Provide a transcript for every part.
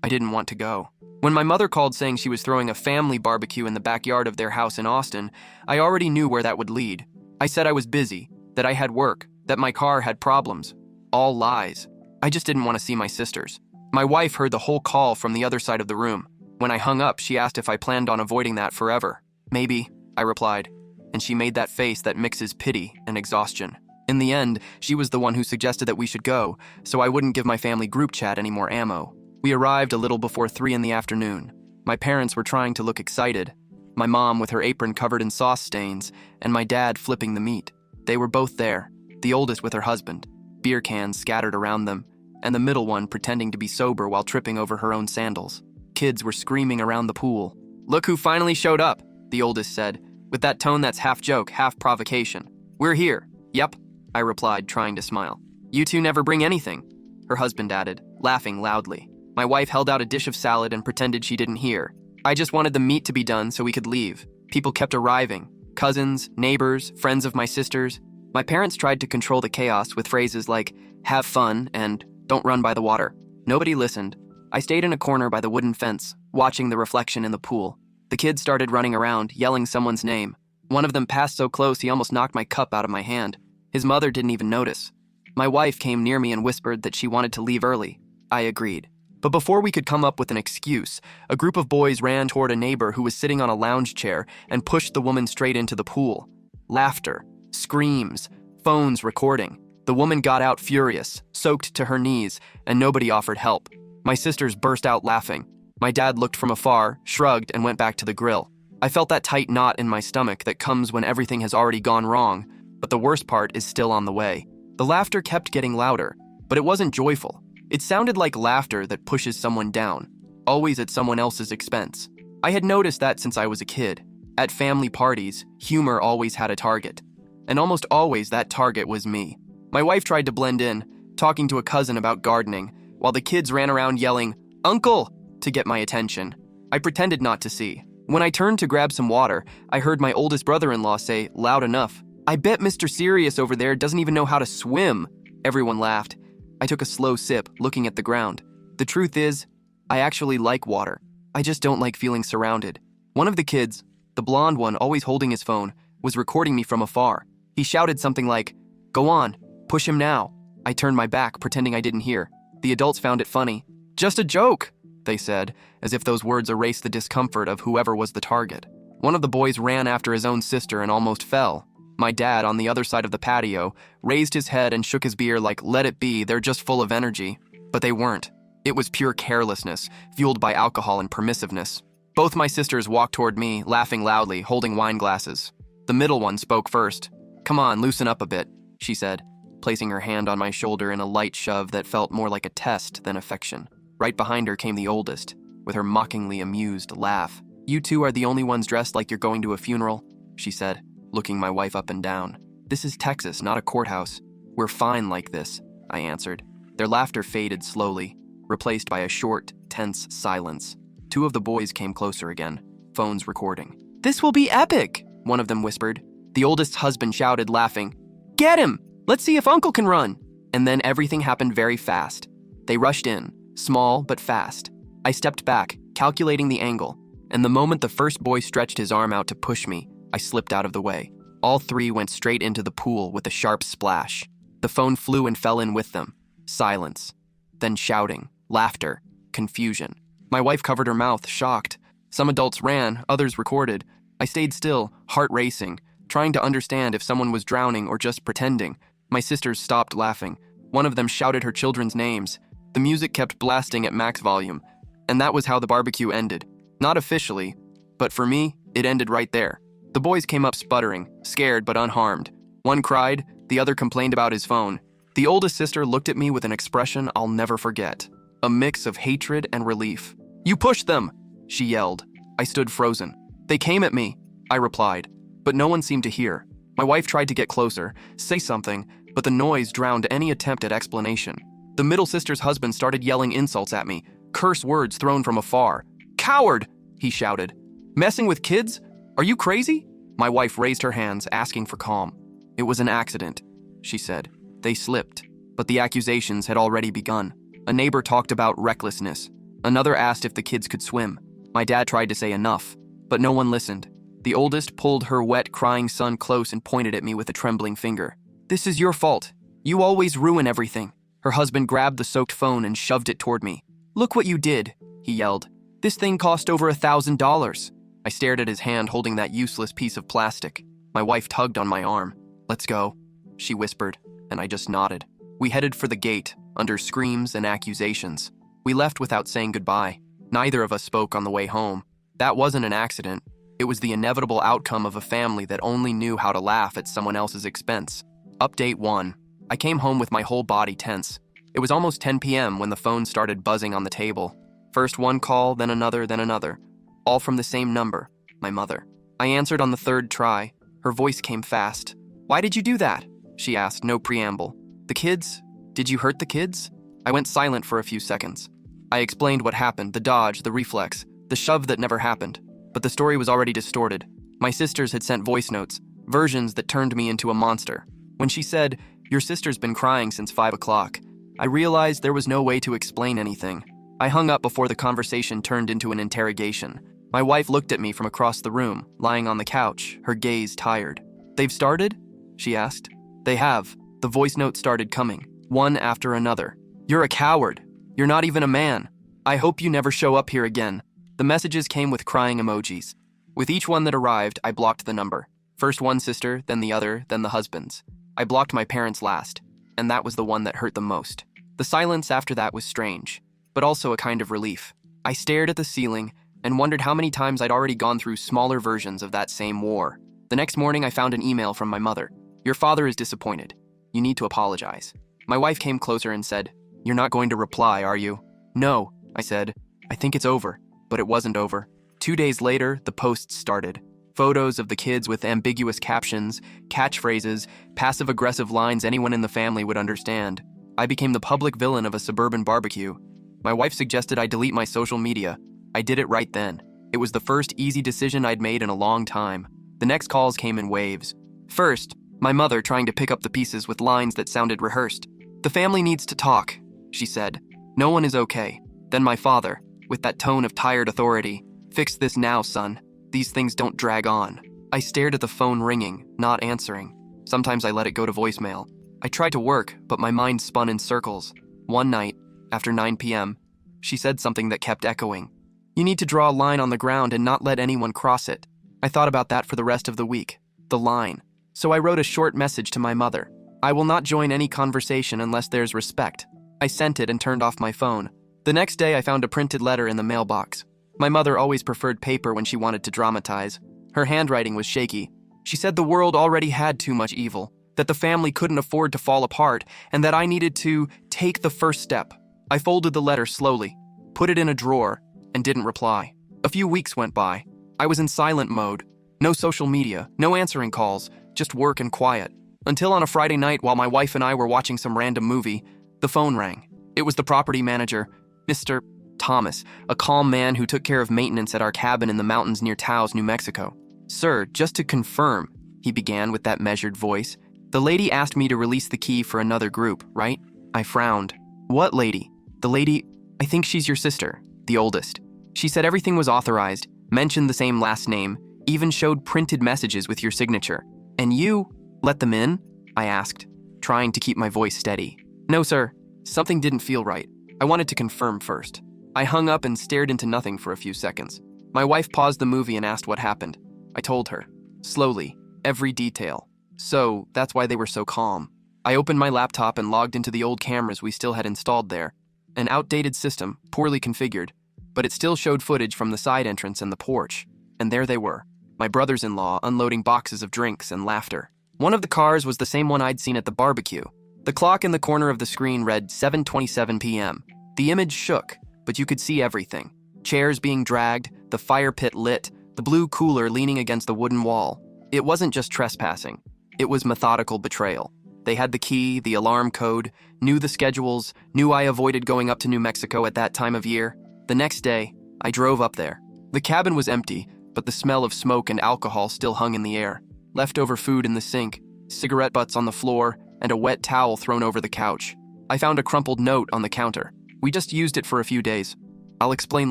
I didn't want to go. When my mother called saying she was throwing a family barbecue in the backyard of their house in Austin, I already knew where that would lead. I said I was busy, that I had work, that my car had problems. All lies. I just didn't want to see my sisters. My wife heard the whole call from the other side of the room. When I hung up, she asked if I planned on avoiding that forever. Maybe, I replied, and she made that face that mixes pity and exhaustion. In the end, she was the one who suggested that we should go, so I wouldn't give my family group chat any more ammo. We arrived a little before 3 in the afternoon. My parents were trying to look excited. My mom with her apron covered in sauce stains, and my dad flipping the meat. They were both there, the oldest with her husband, beer cans scattered around them, and the middle one pretending to be sober while tripping over her own sandals. Kids were screaming around the pool. "Look who finally showed up," the oldest said, with that tone that's half joke, half provocation. "We're here." "Yep," I replied, trying to smile. "You two never bring anything," her husband added, laughing loudly. My wife held out a dish of salad and pretended she didn't hear. I just wanted the meat to be done so we could leave. People kept arriving. Cousins, neighbors, friends of my sisters. My parents tried to control the chaos with phrases like, "have fun," and "don't run by the water." Nobody listened. I stayed in a corner by the wooden fence, watching the reflection in the pool. The kids started running around, yelling someone's name. One of them passed so close he almost knocked my cup out of my hand. His mother didn't even notice. My wife came near me and whispered that she wanted to leave early. I agreed. But before we could come up with an excuse, a group of boys ran toward a neighbor who was sitting on a lounge chair and pushed the woman straight into the pool. Laughter, screams, phones recording. The woman got out furious, soaked to her knees, and nobody offered help. My sisters burst out laughing. My dad looked from afar, shrugged, and went back to the grill. I felt that tight knot in my stomach that comes when everything has already gone wrong, but the worst part is still on the way. The laughter kept getting louder, but it wasn't joyful. It sounded like laughter that pushes someone down, always at someone else's expense. I had noticed that since I was a kid. At family parties, humor always had a target, and almost always that target was me. My wife tried to blend in, talking to a cousin about gardening, while the kids ran around yelling, "Uncle!" to get my attention. I pretended not to see. When I turned to grab some water, I heard my oldest brother-in-law say, loud enough, "I bet Mr. Serious over there doesn't even know how to swim." Everyone laughed. I took a slow sip, looking at the ground. The truth is, I actually like water. I just don't like feeling surrounded. One of the kids, the blonde one always holding his phone, was recording me from afar. He shouted something like, "Go on, push him now." I turned my back, pretending I didn't hear. The adults found it funny. "Just a joke," they said, as if those words erased the discomfort of whoever was the target. One of the boys ran after his own sister and almost fell. My dad, on the other side of the patio, raised his head and shook his beer like, "Let it be, they're just full of energy." But they weren't. It was pure carelessness, fueled by alcohol and permissiveness. Both my sisters walked toward me, laughing loudly, holding wine glasses. The middle one spoke first. "Come on, loosen up a bit," she said, placing her hand on my shoulder in a light shove that felt more like a test than affection. Right behind her came the oldest, with her mockingly amused laugh. "You two are the only ones dressed like you're going to a funeral," she said, looking my wife up and down. "This is Texas, not a courthouse. We're fine like this," I answered. Their laughter faded slowly, replaced by a short, tense silence. Two of the boys came closer again, phones recording. "This will be epic," one of them whispered. The oldest's husband shouted, laughing, "Get him! Let's see if Uncle can run!" And then everything happened very fast. They rushed in, small but fast. I stepped back, calculating the angle, and the moment the first boy stretched his arm out to push me, I slipped out of the way. All three went straight into the pool with a sharp splash. The phone flew and fell in with them. Silence. Then shouting, laughter, confusion. My wife covered her mouth, shocked. Some adults ran, others recorded. I stayed still, heart racing, trying to understand if someone was drowning or just pretending. My sisters stopped laughing. One of them shouted her children's names. The music kept blasting at max volume. And that was how the barbecue ended. Not officially, but for me, it ended right there. The boys came up sputtering, scared but unharmed. One cried, the other complained about his phone. The oldest sister looked at me with an expression I'll never forget. A mix of hatred and relief. "You pushed them!" she yelled. I stood frozen. "They came at me," I replied, but no one seemed to hear. My wife tried to get closer, say something, but the noise drowned any attempt at explanation. The middle sister's husband started yelling insults at me, curse words thrown from afar. "Coward!" he shouted. "Messing with kids? Are you crazy?" My wife raised her hands, asking for calm. "It was an accident," she said. "They slipped." But the accusations had already begun. A neighbor talked about recklessness. Another asked if the kids could swim. My dad tried to say enough, but no one listened. The oldest pulled her wet, crying son close and pointed at me with a trembling finger. "This is your fault. You always ruin everything." Her husband grabbed the soaked phone and shoved it toward me. "Look what you did," he yelled. "This thing cost over $1,000. I stared at his hand holding that useless piece of plastic. My wife tugged on my arm. "Let's go," she whispered, and I just nodded. We headed for the gate, under screams and accusations. We left without saying goodbye. Neither of us spoke on the way home. That wasn't an accident. It was the inevitable outcome of a family that only knew how to laugh at someone else's expense. Update 1. I came home with my whole body tense. It was almost 10 p.m. when the phone started buzzing on the table. First one call, then another, all from the same number, my mother. I answered on the third try. Her voice came fast. "Why did you do that?" she asked, no preamble. "The kids? Did you hurt the kids?" I went silent for a few seconds. I explained what happened, the dodge, the reflex, the shove that never happened. But the story was already distorted. My sisters had sent voice notes, versions that turned me into a monster. When she said, "Your sister's been crying since 5 o'clock, I realized there was no way to explain anything. I hung up before the conversation turned into an interrogation. My wife looked at me from across the room, lying on the couch, her gaze tired. "They've started?" she asked. "They have." The voice notes started coming, one after another. "You're a coward. You're not even a man. I hope you never show up here again." The messages came with crying emojis. With each one that arrived, I blocked the number. First one sister, then the other, then the husband's. I blocked my parents last, and that was the one that hurt them most. The silence after that was strange, but also a kind of relief. I stared at the ceiling and wondered how many times I'd already gone through smaller versions of that same war. The next morning, I found an email from my mother. "Your father is disappointed. You need to apologize." My wife came closer and said, "You're not going to reply, are you?" "No," I said. "I think it's over." But it wasn't over. 2 days later, the posts started. Photos of the kids with ambiguous captions, catchphrases, passive-aggressive lines anyone in the family would understand. I became the public villain of a suburban barbecue. My wife suggested I delete my social media. I did it right then. It was the first easy decision I'd made in a long time. The next calls came in waves. First, my mother trying to pick up the pieces with lines that sounded rehearsed. "The family needs to talk," she said. "No one is okay." Then my father, with that tone of tired authority. "Fix this now, son. These things don't drag on." I stared at the phone ringing, not answering. Sometimes I let it go to voicemail. I tried to work, but my mind spun in circles. One night, after 9 p.m., she said something that kept echoing. "You need to draw a line on the ground and not let anyone cross it." I thought about that for the rest of the week. The line. So I wrote a short message to my mother. "I will not join any conversation unless there's respect." I sent it and turned off my phone. The next day, I found a printed letter in the mailbox. My mother always preferred paper when she wanted to dramatize. Her handwriting was shaky. She said the world already had too much evil, that the family couldn't afford to fall apart, and that I needed to take the first step. I folded the letter slowly, put it in a drawer, and didn't reply. A few weeks went by. I was in silent mode. No social media, no answering calls, just work and quiet. Until on a Friday night, while my wife and I were watching some random movie, the phone rang. It was the property manager, Mr. Thomas, a calm man who took care of maintenance at our cabin in the mountains near Taos, New Mexico. "Sir, just to confirm," he began with that measured voice, "the lady asked me to release the key for another group, right?" I frowned. "What lady?" "The lady, I think she's your sister, the oldest. She said everything was authorized, mentioned the same last name, even showed printed messages with your signature. And you let them in?" I asked, trying to keep my voice steady. "No, sir. Something didn't feel right. I wanted to confirm first." I hung up and stared into nothing for a few seconds. My wife paused the movie and asked what happened. I told her, slowly, every detail. So, that's why they were so calm. I opened my laptop and logged into the old cameras we still had installed there. An outdated system, poorly configured, but it still showed footage from the side entrance and the porch. And there they were, my brothers-in-law unloading boxes of drinks and laughter. One of the cars was the same one I'd seen at the barbecue. The clock in the corner of the screen read 7:27 p.m. The image shook, but you could see everything. Chairs being dragged, the fire pit lit, the blue cooler leaning against the wooden wall. It wasn't just trespassing. It was methodical betrayal. They had the key, the alarm code, knew the schedules, knew I avoided going up to New Mexico at that time of year. The next day, I drove up there. The cabin was empty, but the smell of smoke and alcohol still hung in the air. Leftover food in the sink, cigarette butts on the floor, and a wet towel thrown over the couch. I found a crumpled note on the counter. "We just used it for a few days. I'll explain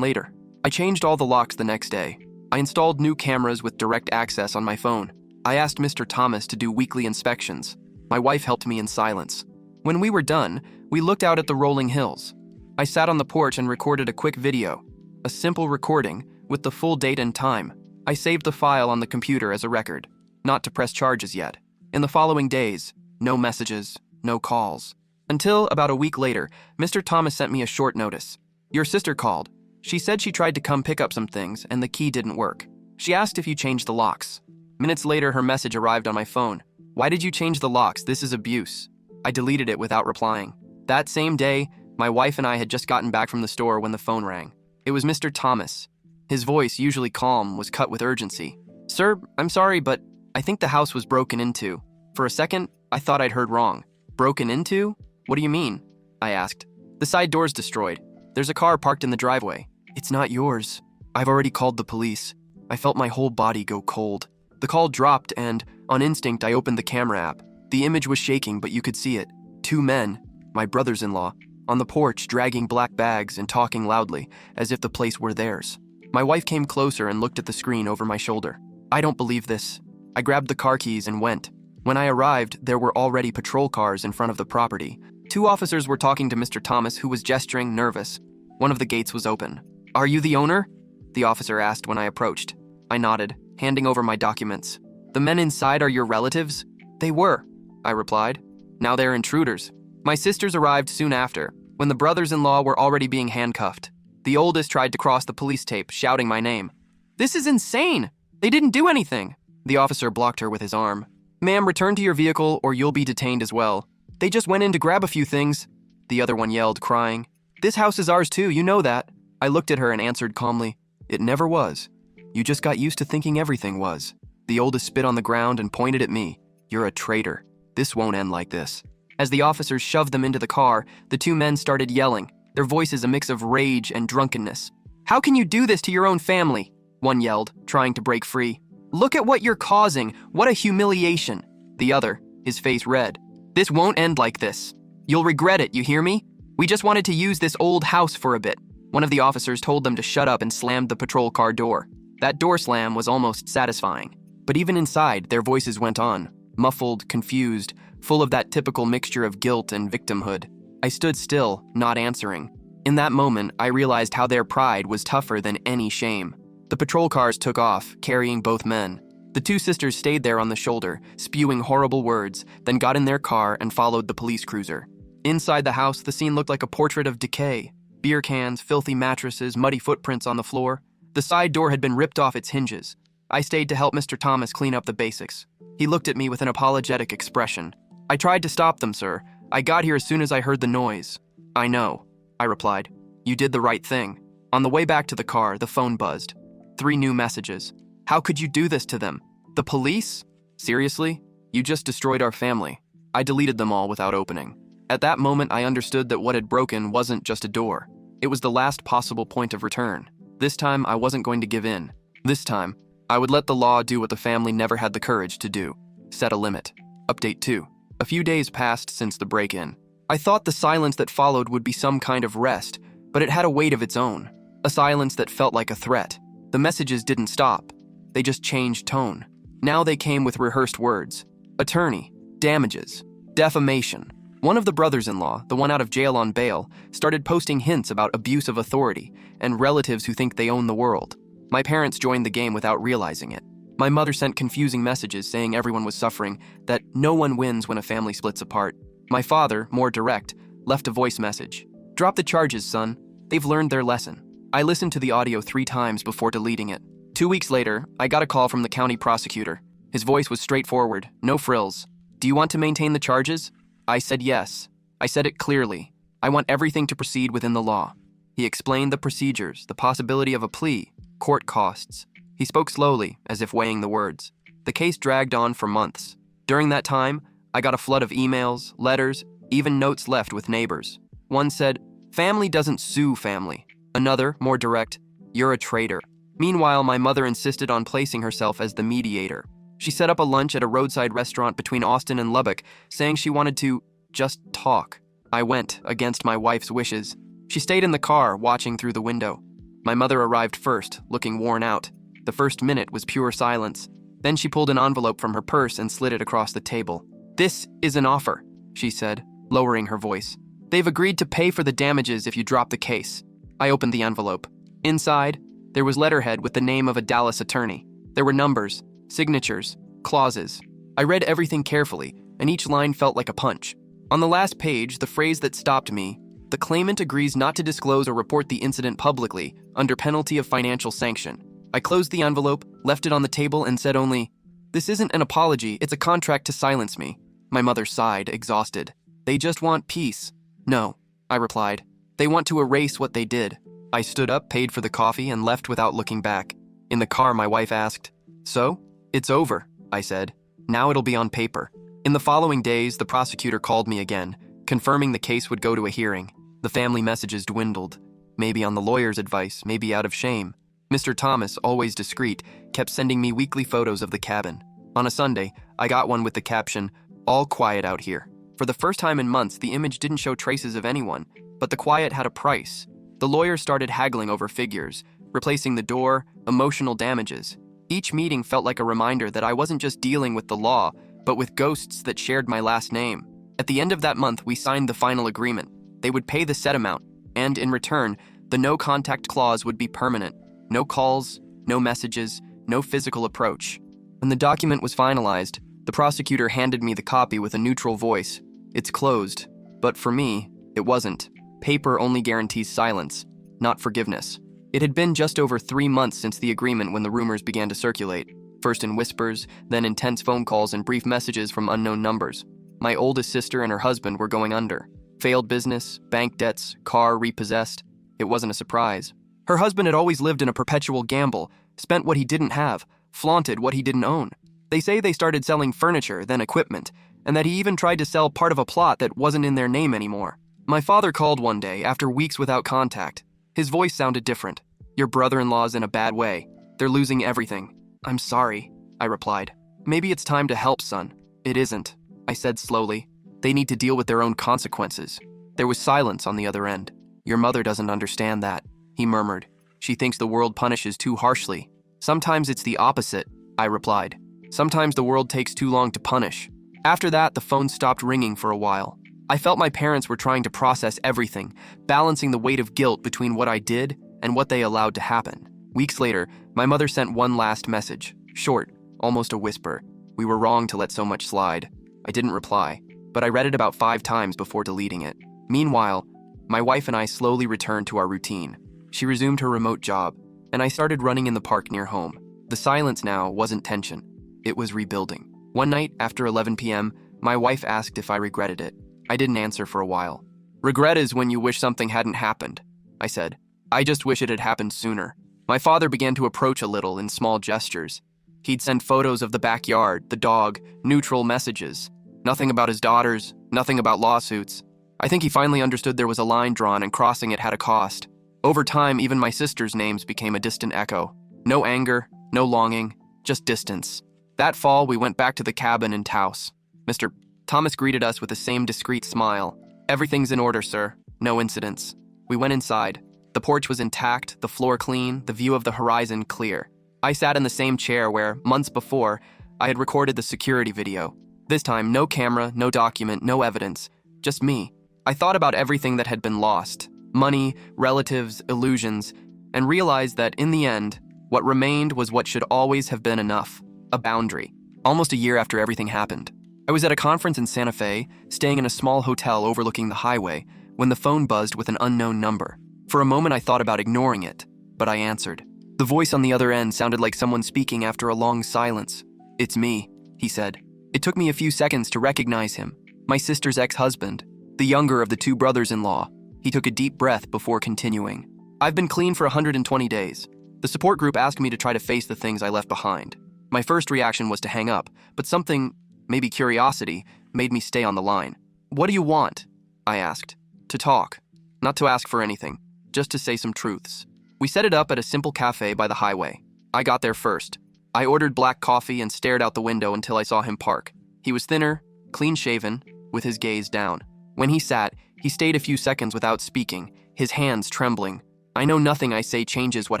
later. I changed all the locks the next day. I installed new cameras with direct access on my phone. I asked Mr. Thomas to do weekly inspections. My wife helped me in silence. When we were done, we looked out at the rolling hills. I sat on the porch and recorded a quick video. A simple recording with the full date and time. I saved the file on the computer as a record, not to press charges yet. In the following days, no messages, no calls. Until about a week later, Mr. Thomas sent me a short notice. Your sister called. She said she tried to come pick up some things and the key didn't work. She asked if you changed the locks. Minutes later, her message arrived on my phone. Why did you change the locks? This is abuse. I deleted it without replying. That same day, my wife and I had just gotten back from the store when the phone rang. It was Mr. Thomas. His voice, usually calm, was cut with urgency. Sir, I'm sorry, but I think the house was broken into. For a second, I thought I'd heard wrong. Broken into? What do you mean? I asked. The side door's destroyed. There's a car parked in the driveway. It's not yours. I've already called the police. I felt my whole body go cold. The call dropped and, on instinct, I opened the camera app. The image was shaking, but you could see it. 2 men, my brothers-in-law, on the porch dragging black bags and talking loudly, as if the place were theirs. My wife came closer and looked at the screen over my shoulder. I don't believe this. I grabbed the car keys and went. When I arrived, there were already patrol cars in front of the property. 2 officers were talking to Mr. Thomas, who was gesturing, nervous. One of the gates was open. Are you the owner? The officer asked when I approached. I nodded, handing over my documents. The men inside are your relatives? They were, I replied. Now they're intruders. My sisters arrived soon after, when the brothers-in-law were already being handcuffed. The oldest tried to cross the police tape, shouting my name. This is insane! They didn't do anything! The officer blocked her with his arm. Ma'am, return to your vehicle or you'll be detained as well. They just went in to grab a few things. The other one yelled, crying. This house is ours too, you know that. I looked at her and answered calmly. It never was. You just got used to thinking everything was. The oldest spit on the ground and pointed at me. You're a traitor. This won't end like this. As the officers shoved them into the car, the 2 men started yelling, their voices a mix of rage and drunkenness. How can you do this to your own family? One yelled, trying to break free. Look at what you're causing. What a humiliation. The other, his face red. This won't end like this. You'll regret it, you hear me? We just wanted to use this old house for a bit. One of the officers told them to shut up and slammed the patrol car door. That door slam was almost satisfying. But even inside, their voices went on, muffled, confused, full of that typical mixture of guilt and victimhood. I stood still, not answering. In that moment, I realized how their pride was tougher than any shame. The patrol cars took off, carrying both men. The 2 sisters stayed there on the shoulder, spewing horrible words, then got in their car and followed the police cruiser. Inside the house, the scene looked like a portrait of decay. Beer cans, filthy mattresses, muddy footprints on the floor. The side door had been ripped off its hinges. I stayed to help Mr. Thomas clean up the basics. He looked at me with an apologetic expression. I tried to stop them, sir. I got here as soon as I heard the noise. I know, I replied. You did the right thing. On the way back to the car, the phone buzzed. 3 new messages. How could you do this to them? The police? Seriously? You just destroyed our family. I deleted them all without opening. At that moment, I understood that what had broken wasn't just a door. It was the last possible point of return. This time, I wasn't going to give in. This time, I would let the law do what the family never had the courage to do. Set a limit. Update 2. A few days passed since the break-in. I thought the silence that followed would be some kind of rest, but it had a weight of its own. A silence that felt like a threat. The messages didn't stop. They just changed tone. Now they came with rehearsed words. Attorney, damages, defamation. One of the brothers-in-law, the one out of jail on bail, started posting hints about abuse of authority and relatives who think they own the world. My parents joined the game without realizing it. My mother sent confusing messages saying everyone was suffering, that no one wins when a family splits apart. My father, more direct, left a voice message. Drop the charges, son. They've learned their lesson. I listened to the audio 3 times before deleting it. 2 weeks later, I got a call from the county prosecutor. His voice was straightforward, no frills. Do you want to maintain the charges? I said yes. I said it clearly. I want everything to proceed within the law. He explained the procedures, the possibility of a plea, court costs. He spoke slowly, as if weighing the words. The case dragged on for months. During that time, I got a flood of emails, letters, even notes left with neighbors. One said, "Family doesn't sue family." Another, more direct, "You're a traitor." Meanwhile, my mother insisted on placing herself as the mediator. She set up a lunch at a roadside restaurant between Austin and Lubbock, saying she wanted to just talk. I went, against my wife's wishes. She stayed in the car, watching through the window. My mother arrived first, looking worn out. The first minute was pure silence. Then she pulled an envelope from her purse and slid it across the table. "This is an offer," she said, lowering her voice. "They've agreed to pay for the damages if you drop the case." I opened the envelope. Inside, there was letterhead with the name of a Dallas attorney. There were numbers, signatures, clauses. I read everything carefully, and each line felt like a punch. On the last page, the phrase that stopped me: "The claimant agrees not to disclose or report the incident publicly, under penalty of financial sanction." I closed the envelope, left it on the table, and said only, "This isn't an apology, it's a contract to silence me." My mother sighed, exhausted. "They just want peace." "No," I replied. "They want to erase what they did." I stood up, paid for the coffee, and left without looking back. In the car, my wife asked, "So? It's over," I said. "Now it'll be on paper." In the following days, the prosecutor called me again, confirming the case would go to a hearing. The family messages dwindled. Maybe on the lawyer's advice, maybe out of shame. Mr. Thomas, always discreet, kept sending me weekly photos of the cabin. On a Sunday, I got one with the caption, "All quiet out here." For the first time in months, the image didn't show traces of anyone, but the quiet had a price. The lawyer started haggling over figures, replacing the door, emotional damages. Each meeting felt like a reminder that I wasn't just dealing with the law, but with ghosts that shared my last name. At the end of that month, we signed the final agreement. They would pay the set amount, and in return, the no-contact clause would be permanent. No calls, no messages, no physical approach. When the document was finalized, the prosecutor handed me the copy with a neutral voice. "It's closed," but for me, it wasn't. Paper only guarantees silence, not forgiveness. It had been just over 3 months since the agreement when the rumors began to circulate, first in whispers, then intense phone calls and brief messages from unknown numbers. My oldest sister and her husband were going under. Failed business, bank debts, car repossessed. It wasn't a surprise. Her husband had always lived in a perpetual gamble, spent what he didn't have, flaunted what he didn't own. They say they started selling furniture, then equipment, and that he even tried to sell part of a plot that wasn't in their name anymore. My father called one day, after weeks without contact. His voice sounded different. "Your brother-in-law's in a bad way. They're losing everything." "I'm sorry," I replied. "Maybe it's time to help, son." "It isn't," I said slowly. "They need to deal with their own consequences." There was silence on the other end. "Your mother doesn't understand that," he murmured. "She thinks the world punishes too harshly." "Sometimes it's the opposite," I replied. "Sometimes the world takes too long to punish." After that, the phone stopped ringing for a while. I felt my parents were trying to process everything, balancing the weight of guilt between what I did and what they allowed to happen. Weeks later, my mother sent one last message, short, almost a whisper. "We were wrong to let so much slide." I didn't reply, but I read it about 5 times before deleting it. Meanwhile, my wife and I slowly returned to our routine. She resumed her remote job, and I started running in the park near home. The silence now wasn't tension. It was rebuilding. One night, after 11 p.m., my wife asked if I regretted it. I didn't answer for a while. "Regret is when you wish something hadn't happened," I said. "I just wish it had happened sooner." My father began to approach a little in small gestures. He'd send photos of the backyard, the dog, neutral messages. Nothing about his daughters, nothing about lawsuits. I think he finally understood there was a line drawn and crossing it had a cost. Over time, even my sister's names became a distant echo. No anger, no longing, just distance. That fall, we went back to the cabin in Taos. Mr. Thomas greeted us with the same discreet smile. "Everything's in order, sir. No incidents." We went inside. The porch was intact, the floor clean, the view of the horizon clear. I sat in the same chair where, months before, I had recorded the security video. This time, no camera, no document, no evidence. Just me. I thought about everything that had been lost. Money, relatives, illusions, and realized that, in the end, what remained was what should always have been enough. A boundary. Almost a year after everything happened, I was at a conference in Santa Fe, staying in a small hotel overlooking the highway, when the phone buzzed with an unknown number. For a moment I thought about ignoring it, but I answered. The voice on the other end sounded like someone speaking after a long silence. "It's me," he said. It took me a few seconds to recognize him. My sister's ex-husband, the younger of the 2 brothers-in-law. He took a deep breath before continuing. "I've been clean for 120 days. The support group asked me to try to face the things I left behind. My first reaction was to hang up, but something, maybe curiosity, made me stay on the line. What do you want?" I asked. "To talk. Not to ask for anything. Just to say some truths." We set it up at a simple cafe by the highway. I got there first. I ordered black coffee and stared out the window until I saw him park. He was thinner, clean-shaven, with his gaze down. When he sat, he stayed a few seconds without speaking, his hands trembling. "I know nothing I say changes what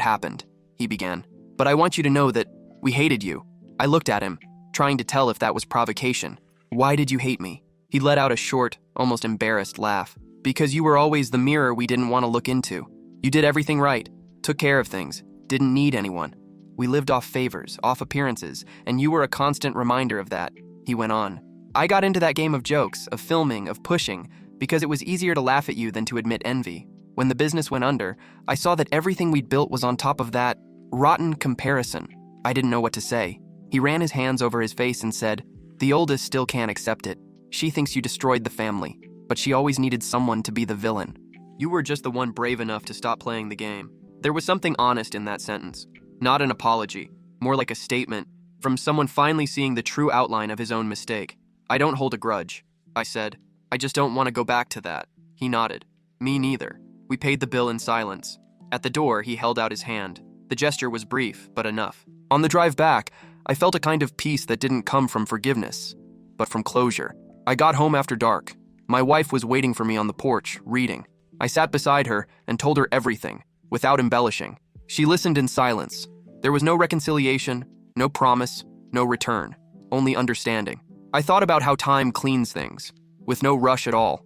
happened," he began. "But I want you to know that we hated you." I looked at him, trying to tell if that was provocation. "Why did you hate me?" He let out a short, almost embarrassed laugh. "Because you were always the mirror we didn't want to look into. You did everything right, took care of things, didn't need anyone. We lived off favors, off appearances, and you were a constant reminder of that," he went on. "I got into that game of jokes, of filming, of pushing, because it was easier to laugh at you than to admit envy. When the business went under, I saw that everything we'd built was on top of that rotten comparison. I didn't know what to say." He ran his hands over his face and said, "The oldest still can't accept it. She thinks you destroyed the family, but she always needed someone to be the villain. You were just the one brave enough to stop playing the game." There was something honest in that sentence. Not an apology, more like a statement from someone finally seeing the true outline of his own mistake. "I don't hold a grudge," I said. "I just don't want to go back to that." He nodded. "Me neither." We paid the bill in silence. At the door, he held out his hand. The gesture was brief, but enough. On the drive back, I felt a kind of peace that didn't come from forgiveness, but from closure. I got home after dark. My wife was waiting for me on the porch, reading. I sat beside her and told her everything, without embellishing. She listened in silence. There was no reconciliation, no promise, no return, only understanding. I thought about how time cleans things, with no rush at all.